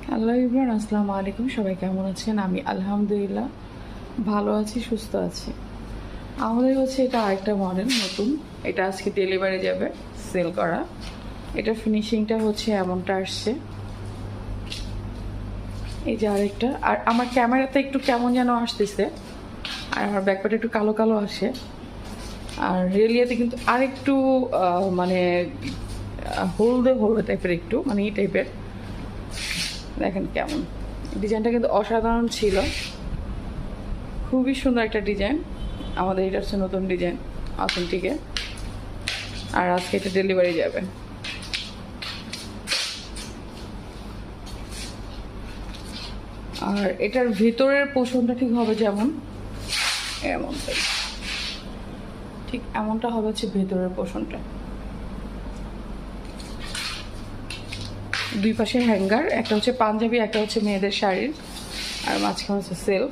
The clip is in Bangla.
হ্যালো এভরিওয়ান, আসসালামু আলাইকুম। সবাই কেমন আছেন? আমি আলহামদুলিল্লাহ ভালো আছি, সুস্থ আছি। আমাদের হচ্ছে এটা আরেকটা মডেল নতুন, এটা আজকে ডেলিভারি যাবে, সেল করা। এটা ফিনিশিংটা হচ্ছে এমনটা আসছে। এই যে আরেকটা, আর আমার ক্যামেরাতে একটু কেমন যেন আসতেছে, আর আমার ব্যাকপ্যাটা একটু কালো কালো আসে। আর রিয়েলিয়াতে কিন্তু আরেকটু মানে হলদে হলদে টাইপের, একটু মানে এই টাইপের। দেখেন কেমন ডিজাইনটা, কিন্তু অসাধারণ ছিল, খুবই সুন্দর একটা ডিজাইন। আমাদের এটা হচ্ছে নতুন ডিজাইন, অথেন্টিকে। আর আজকে এটা ডেলিভারি যাবে। আর এটার ভিতরের পোষণটা ঠিক হবে যেমন এমনটাই, ঠিক এমনটা হবে হচ্ছে ভেতরের পোষণটা। দুই পাশে হ্যাঙ্গার, একটা হচ্ছে পাঞ্জাবি, একটা হচ্ছে মেয়েদের শাড়ির, আর মাঝখানে হচ্ছে সেলফ।